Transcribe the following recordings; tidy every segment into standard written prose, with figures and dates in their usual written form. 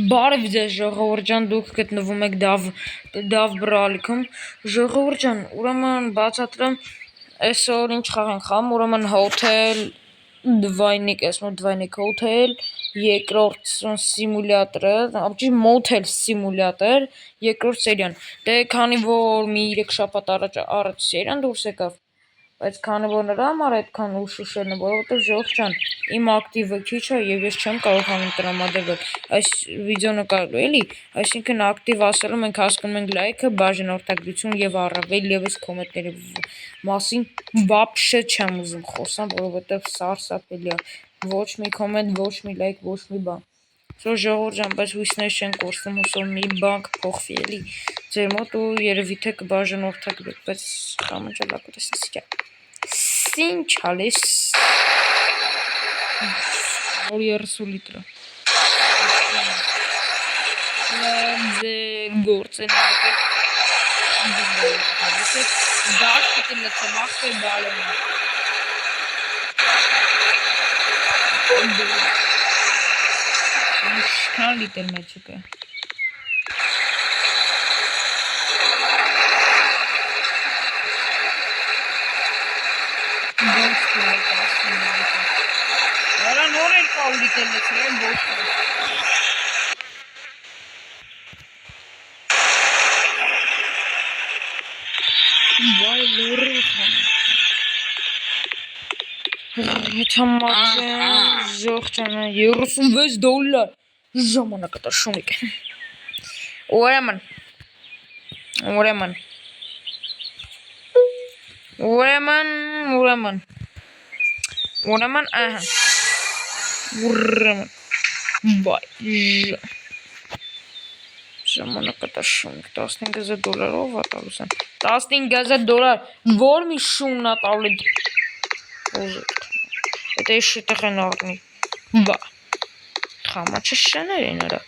Բարև ձեզ ժողովուրդ ջան, դուք գտնվում եք Դավ բրալիքում։ Ժողովուրդ ջան, ուրեմն բացատրեմ այսօր ինչ խաղ ենք խաղում, ուրեմն հոթել Դվայնիկ, Դվայնիկ հոթել, երկրորդ սիմուլյատորը, ճիշտ մոթել սիմուլյատոր, երկրորդ սերիան։ Դե քանի որ մի 3 շաբաթ առաջ սերիան դուրս եկավ, բայց քանի որ նրա համար այդքան ուշ ուշելն է, որովհետև ժողովուրդ ջան, իմ ակտիվը քիչ է եւ ես չեմ կարողանում տրամադրվել այս վիդեո նկարելու, էլի, այսինքն ակտիվ ասելով մենք հասկանում ենք լայքը, բաժանորդագրություն եւ առավել եւս կոմենտների մասին вообще չեմ ուզում խոսամ, որովհետև սարսափելի է, ոչ մի կոմենտ, ոչ մի լայք, ոչ մի բան։ Սա ժողովուրդ ջան, բայց հույսներ չեն կորսում, հուսով մի բան կփոխվի, էլի ձեր մոտ ու երևի թե կբաժանորդագրեք, բայց խամճալակը տեսնի Սինչալիս որ 30 լիտր ձեր գործեն դաշ պիտի լցեմ ախպեր բալոնը Ինչքան լիտր մեջը կը Արա նոր էլ կա ու լիտր լցրել ոչ Վայ լորի Համաձայն ժողջանը 36 դոլար ժամանակը տաշունիկ Ուրեմն ահա Վայ ժամանակը տաշունիկ 15000 դոլարով ա տալուս են 15000 դոլար որ մի շունն ա տալու Это еще տղենարնի Բա Խամաչը շներ են արա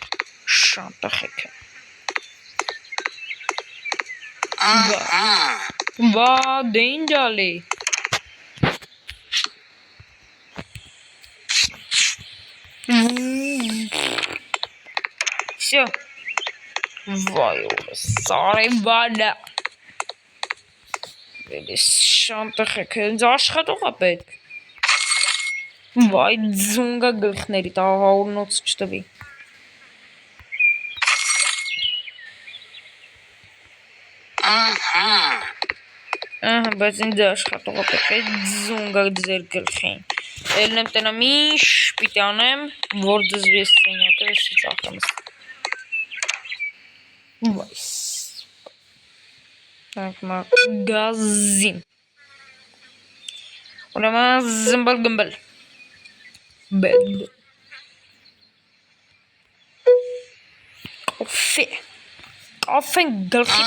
Շան տղեքը Բա դե ինչ ալի Всё Վայ ուրս Սարևանա Շան տղեքը ինձ աշխատող ա պետք Վայ ձունգա գլխների տաղաուրնոց չտվի Ահա, բայց ինձ աշխատողը պետք է ձունգա ձեր գլխին Էլնեմ տնա միշ պիտի անեմ, որ ձզվի ես սենյակը վեսի ծախեմս Վայս Գազին Ուրեմն զմբլ գմբլ Բեդ Կոֆե Կոֆեն գլխի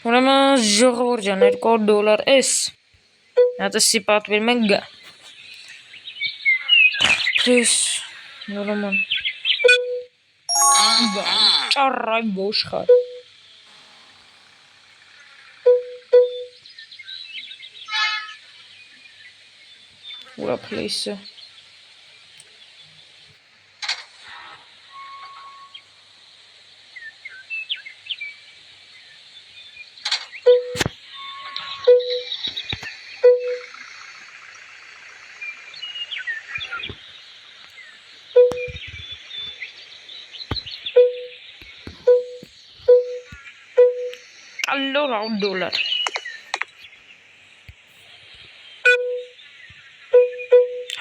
Ուրեմն ժողովուրդ ջան 200 դոլար էս Հատեսի պատվիր մենք գա Պլիս Ուրեմն Ճարրայ ոշխար Ուրա պլիսը Allora $1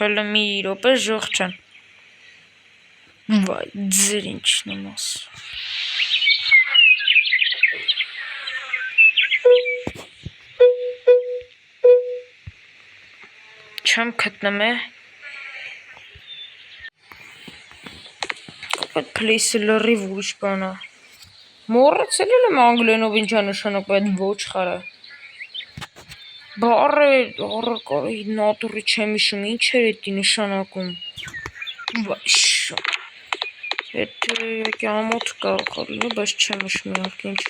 Հələ մի րոպե ժողջան Վայ ձեր ինչն եմ ասում Չեմ գտնում է Այդ պլեյսը լրիվ ուրիշ բան է Մոռացել եմ անգլերենով ինչ է նշանակում այդ ոչխարը Բարը նատուրի չեմ հիշում ինչ էր էդի նշանակում Վայ Եթե ամոթ կարող լինի, բայց չեմ հիշում իհարկե ինչ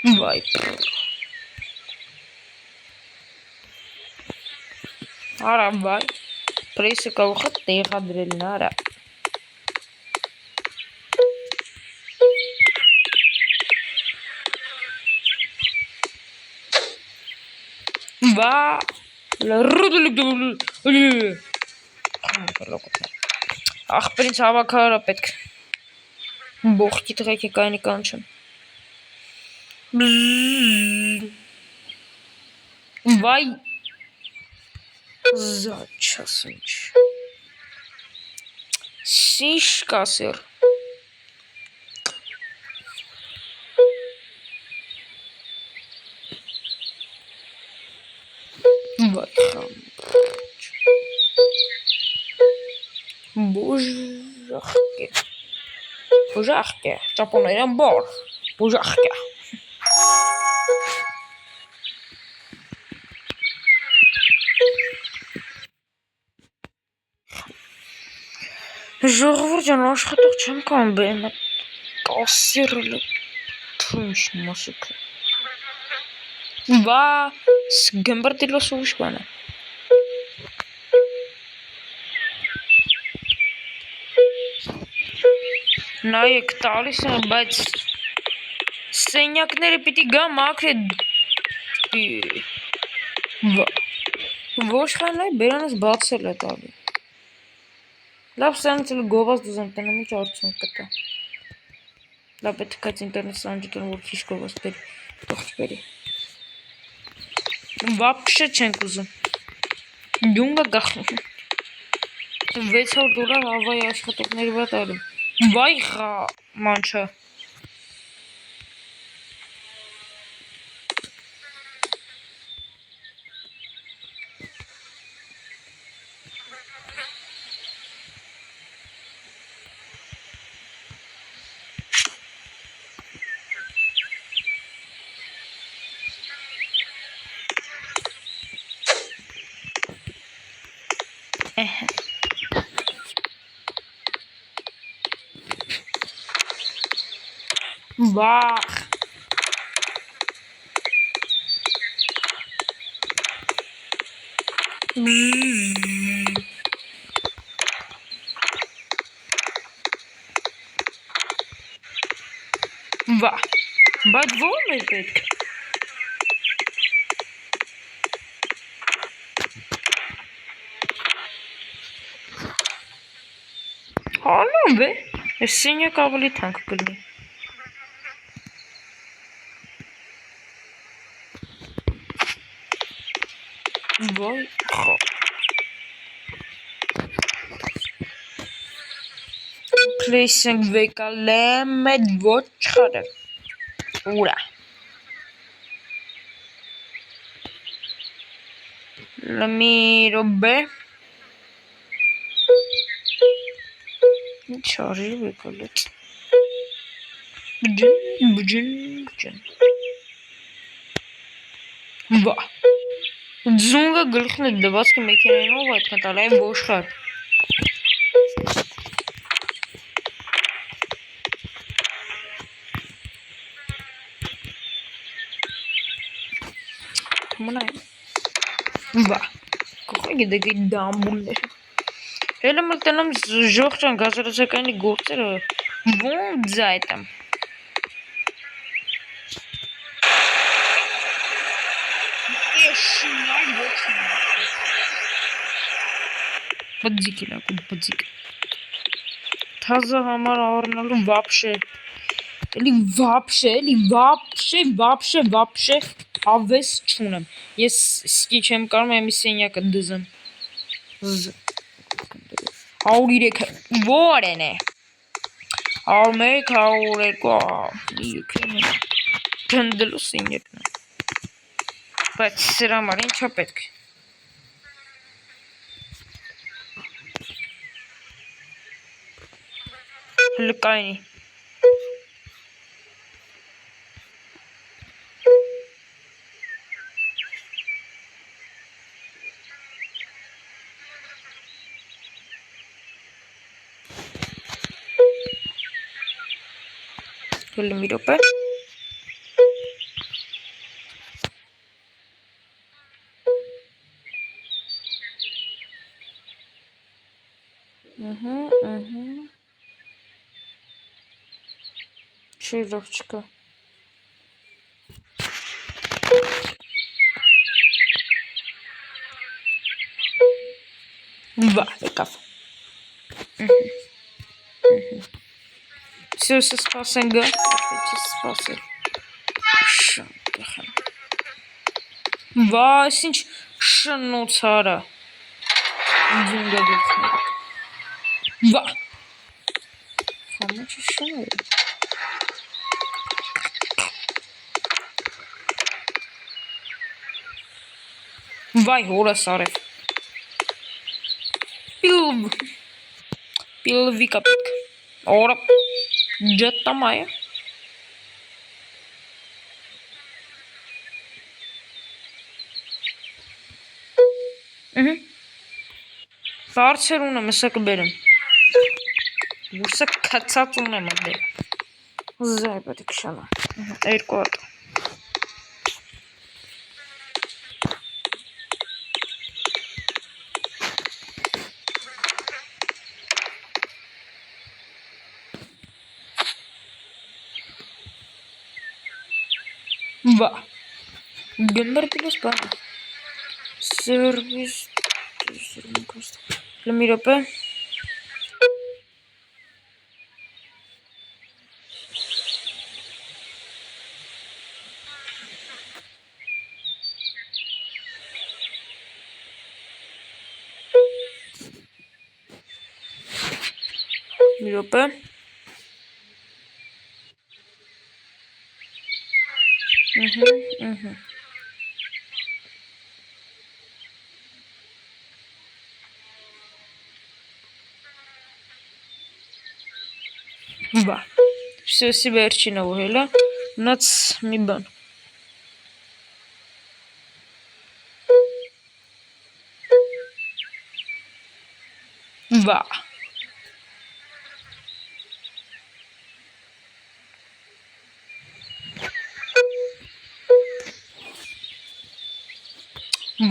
Վայ, արա վայ, պրեսը կողը տեղադրելն արա։ Վա, աղբերից հավաքարը պետք բողքի տղեկ է կայնի կանչեմ։ Վայ, զաչասնչ, սիշկա սեր, վայ խամ, բուժախկ է, ճապոներյան բոր, բուժախկ է։ Ժողովուրդ ջան, աշխատող չեմ կամ բերեմ կասիրը թունչ մասուկը։ Վա, գմբրտիլոս ուշ բանը։ Նայեք տալիս եմ, բայց սենյակները պիտի գամ ակրե ոշխան նայ բերանս բացել է տալի։ Լավ սրանից էլ գովազ դուզեմ տնեմ ինչ արդյունք կտա։ Լավ պետք է ինտերնետ սանջիտան որ քիչ գովազ բերի, թող չբերի։ Вообще չենք ուզում։ Դունգա գախ։ $600 հավայի աշխատողների վրա տալու։ Վայ խա մանչա։ Վախ։ Վա, բայց ո՞րն է պետք։ Հանում է, ես սենյակ ավելի թանկ կլինի։ Վայ խա։ Պլեյսենք վեկալեմ էդ ոչ խարը։ Ուրա։ Լմի ռոբե։ Ինչ արի վեկալեց։ Բջն։ Վա։ Ձունգը գլխն է դվածքը մեքենայնով այդ կտալ այ ոշխար։ Մնայ։ Վա։ Կողը դեգի դամբուլներ։ Հելը մլտենամ ժողջան գազարացակայնի գործերը ոնց ձայտամ։ Բձիկ էլ ակում բձիկ։ Թազը համար առնալու վապշե։ Էլի վապշե ավես չունեմ։ Ես սկի չեմ կարում եմ սենյակը դզեմ։ 103 որեն է։ 101, 102, դնդլու սենյակն է։ Բայց սրա համար ինչա պետք։ Լկայնի։ Հելը մի րոպե։ Չի լավ չկա։ Վա, եկավ։ Всё, սպասենք գա, չի սպասել։ Շան։ Վա, ինչ շնոցարա։ Ձունգա գլխներ։ Վա։ Համա չի շները։ Վայ, հորս արև։ Պիլվիկա պետք։ Օրա ջտտամայ է։ Բարձր ունեմ, եսա կբերեմ։ Ուսը կացած ունեմ անդե։ Զայ պետք շանա։ Երկու հատ։ Վա, գմբրտիլես բան, սերվիս, լմի ռոպե, մի ռոպե, Վա, սյոսի վերջինը ուհելա, նաց մի բան։ Վա։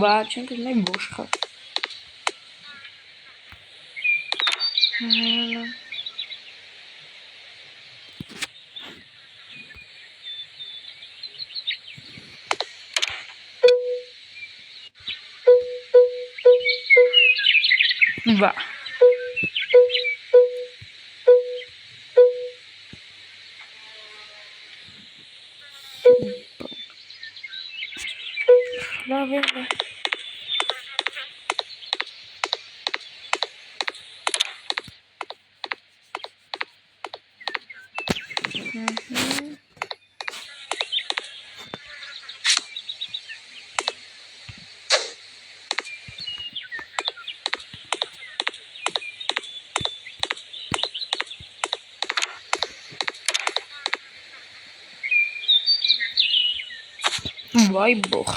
Վա, չենք նայ բոշխա։ Վա։ Լավ է։ Վայ բող։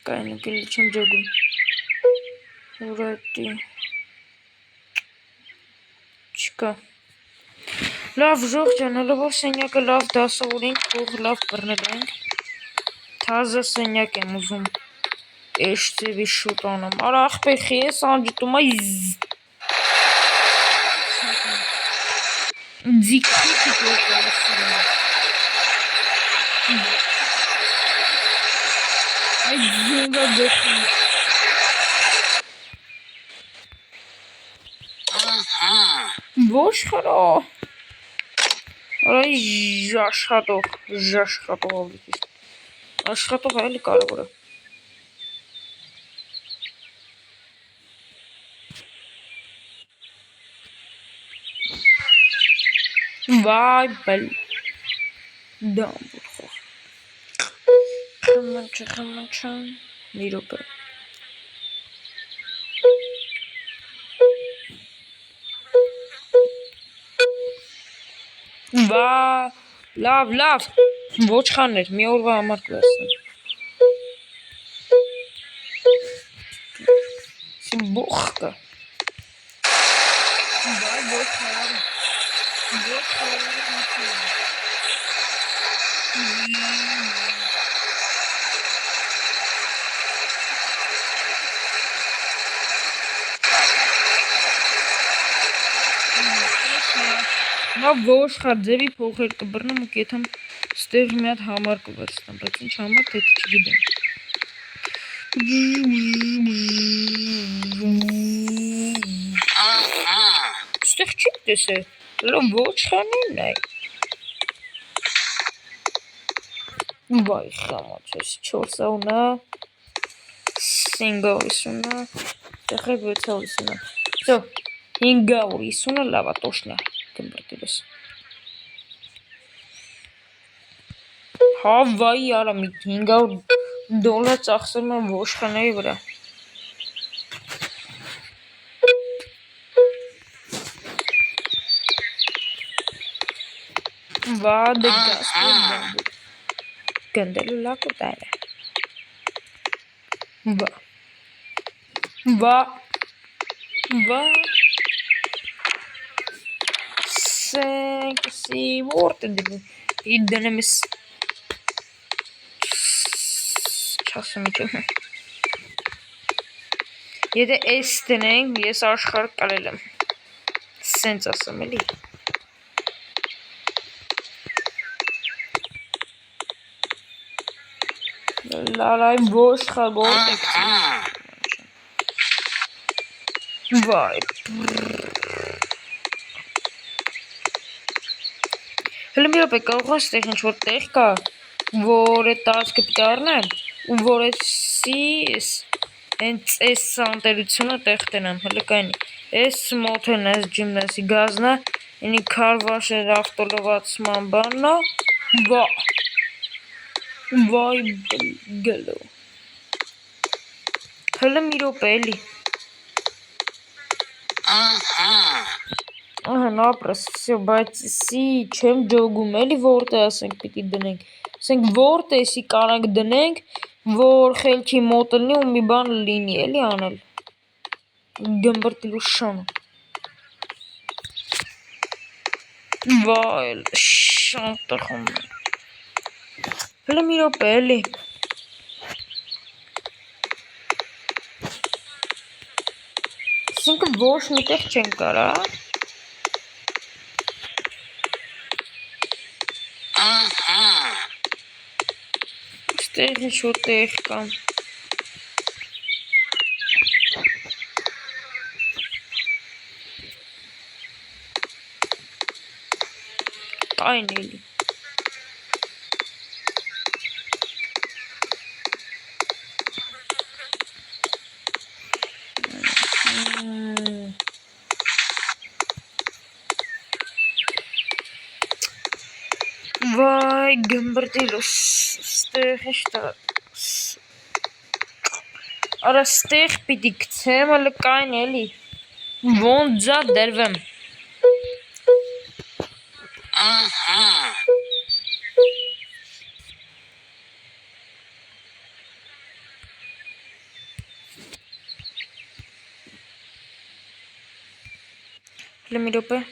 Կայնը կելի չեմ ջոգում։ Ուրատի։ Չկա։ Լավ ժող ջան, հələ որ սենյակը լավ դասավորենք, փող լավ բռնել ենք։ Թազը սենյակ եմ ուզում։ Էշ ծևի շուտ անեմ։ Արա ախպեխի ես անջտում այ ձիքիքի կողքալը սիրում։ Այ ձունգա գողքին։ Ոչ խրա։ Արա ժաշխատող ավլիկիս։ Աշխատող այլի կարևոր է։ Վայ բել։ Դամբուր խող։ Խմնչա, մի ռոպե։ Վա, լավ, ոչխաններ, մի օրվա համար կլասեմ։ Սի բող կա։ Վայ, ոչխանար։ Ոչխանար։ Նա ոշխար ձևի փոխեր կբռնեմ ու կեթեմ ստեղ մի հատ համար կվերցնեմ, բայց ինչ համար թե չգիտեմ։ Ստեղ չի տեսել, լավ ոշխարներն է։ Վայ խամաչես 400-ը 550-ը տեղ 650-ը Всё 550-ը լավա տոշնա կմբրտելես Հավայի արա մի $500 ծախսել եմ ոշխաների վրա Վա դե գասպոր բամբուր Գնդելու լակու տայրը Վա Սենքսի որտ է դնում Իդ դնեմ ես Չասում իչում Եթե ես դնենք ես աշխարհ կալել եմ Սենց ասում էլի Լալայ ոշխար որտ եք Վայ Հլը մի ռոպե կարող ես տեղ ինչ-որ տեղ կա որ է տածկը պիտի առնեմ ու որ էսիս հենց էս սանտերությունը տեղ տնեմ հլը կայնի էս մոթեն էս ջիմնասի գազնա ինի քարվաշեր ավտոլովացման բաննա Վայ գլո Հլը մի ռոպե էլի Ահան ապրես, всё, բայց սի չեմ ջոգում էլի որտե ասենք պիտի դնենք Ասենք որտե սի կարանք դնենք, որ խելքի մոտ լինի ու մի բան լինի էլի անել Գմբրտիլու շանը Վայ շան տխում Հլը մի ռոպե էլի Ասենք ոչ մի տեղ չեն կարա Ստեղ ինչ-որ տեղ կամ Այն էլի Վայ գմբրտիլուս ստեղ իշտա Արա ստեղ պիտի կցեմ հլը կայն էլի Ոնց ձա դրվեմ Հլը մի ռոպե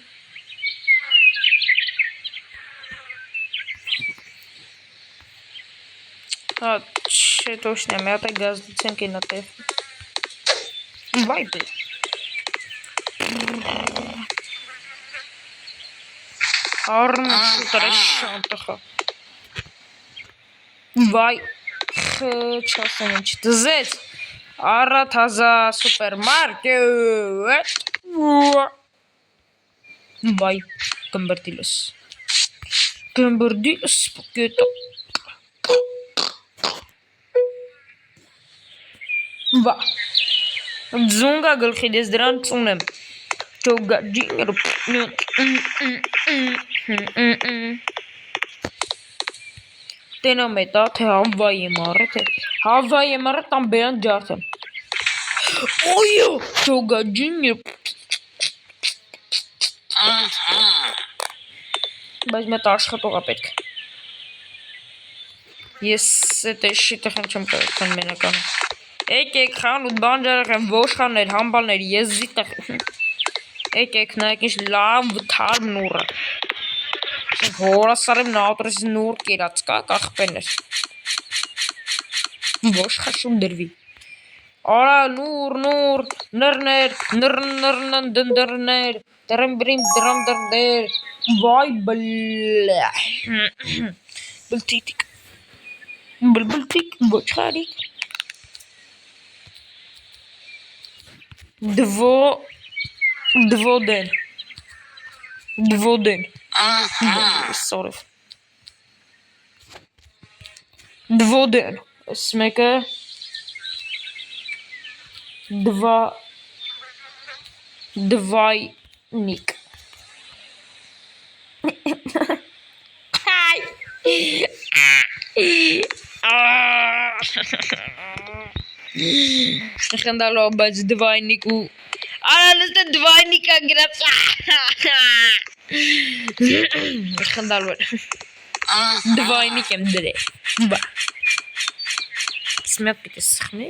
Հա չէ տոշն է մի հատ է գազդուցենք ենա տեղ Վայ բլի Առնու շուտար է շան տխա Վայ չասեմ ինչ դզեց Առատ հազա սուպերմարկետ Վայ գմբրտիլս Գմբրդիլս պակետը Վա Ձունգա գլխի դես դրան ծունեմ Չոգա ջինգր Տենամ էտա թե հավվայ եմ առը թե Հավվայ եմ առը տան բերան ջարդեմ Ոյո Չոգա ջինգր Բայց մետ աշխատողա պետք Ես էտ է շիտը խեմ չեմ կարեկան մենականը Եկեք խանութ բանջարեղ եմ ոշխաններ, համբալներ, ես զիտեղ Եկեք նայեք ինչ լավ թարմ նուրը Հորասար եմ նաուտրես նուր կերած կա կախպեներ Ոշխաշում դրվի Արա նուր նռներ, նռնն դնդրներ Դրմբրիմ դրամդրներ Vay bля. Բլթիկ։ Բլբլթիկ ոչխարիկ։ Դվոդեն։ Դվոդեն։ Sorry։ Դվոդեն։ Այս մեկը դվայնիկ։ Խնդալու բայց դվայնիկ ու Արանստը դվայնիկա գրած Խնդալու դվայնիկ եմ դրե Բա Սմետ պիտի սխմի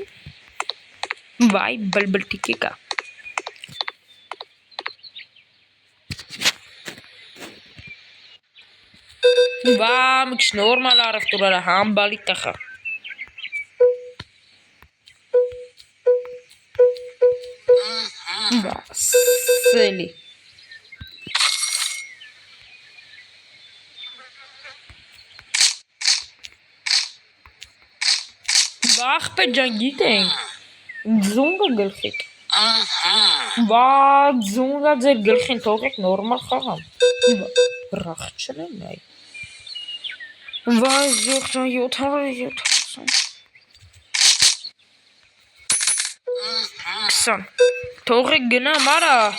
Վայ բլբլտիկի կա Vam, ik snor maar af toe naar de handballie te gaan. Silly. Wacht, bij Jangie denk. Zonga gulfik. Wat zonga ze gulfik toch ik normaal gaan. Rachtje nee. Waar zocht dan Jothar? Son, toch ik gena mara.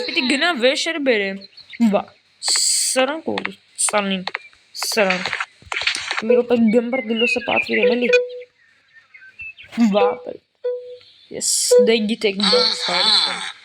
Piti gena vesher bere. Va. Saran ko sanin. Saran. Mero pe gambar dillo se paat vire meli. Va. Yes, they get take both.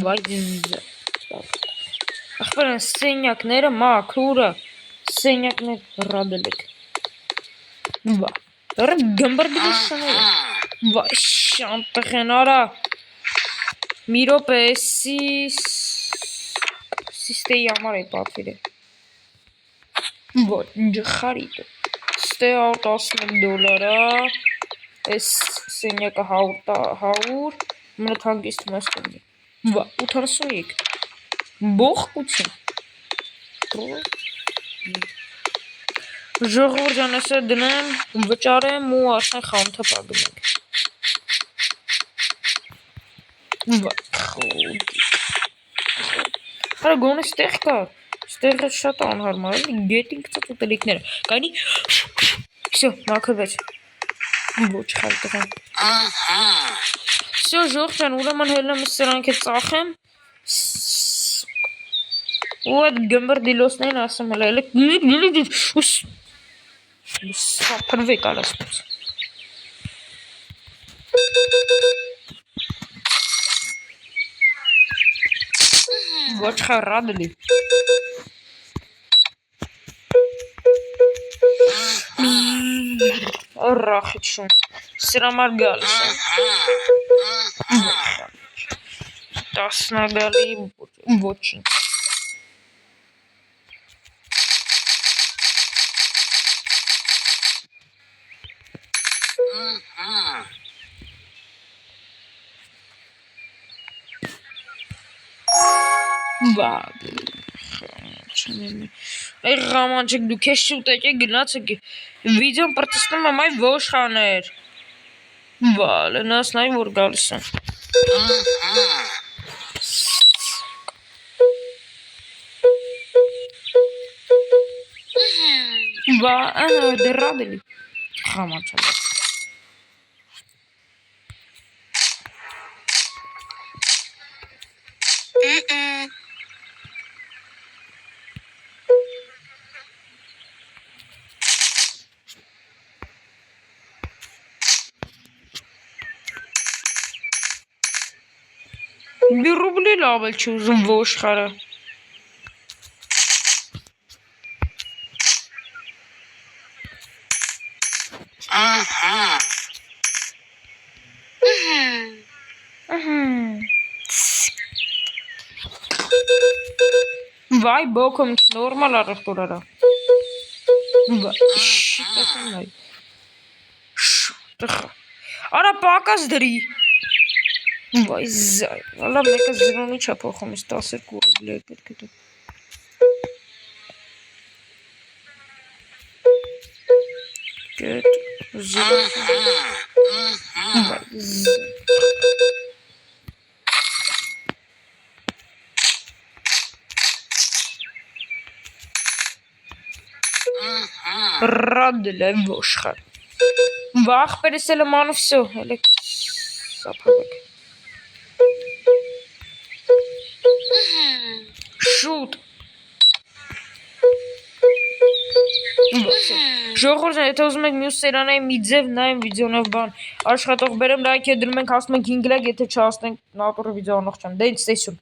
Vay Ախպեր սենյակները մաքուրը սենյակներ ռադելեք Վա Դեռ գմբրդիլսները Վայ շանտխեն արա Մի րոպե Սիստեի համար է պատվիրը Ոչ ջխարիտը Ստե $11 Այս սենյակը 100 Մնոտ հանգիստ մեզ կնի Վա 83 Բող կուցին Ժողոր ջան ես է դնեմ վճարեմ ու ասեն խանթը պագում ենք Վա Հարա գոն է ստեղ կա Ստեղը շատ անհարմար է գետին կծած ուտելիքները Կայնի Всё, մաքրվեց Ոչ խալ տղան Всё, ժող ջան, ուրեմն հելնեմ սրանք է ծախեմ ու այդ գմբր դիլոսներին ասեմ հələ Սապրվեք արասպոց Ոչ խարադլի Ռախիչուն Սրամար գալիս է Տասնագալի ոչին Վա Այ ғամանչեք դու կեզ շուտեք է գնացեք վիդեոն պրտստում եմ այ ոշխաներ Վա լնասնայ որ գալիս են Վա դրադելի Խամանչալը Մի ռուբլի լավ էլ չի ուզում ոշխարը Վայ բոքում նորմալ առևտուրարա։ Վայ, արա պակաս դրի։ Վայ զայ, հալա մեկը զրոնի չա փոխում, իս 12 ռուբլի է պետք է դու։ Գետ, Ռադել է ոշխար։ Վախ պերեսել եմ անում վսյո, հելեք սապհավեք։ Շուտ։ Ժողովուրդ, եթե ուզում եք մյուս սերանայի մի ձև նայեմ վիդեոնով բան, աշխատող բերեմ լայք է դրում ենք, հասնում ենք 5 լայք, եթե չհասնենք նատորը վիդեո անողջան, դե ինձ տեսյուն։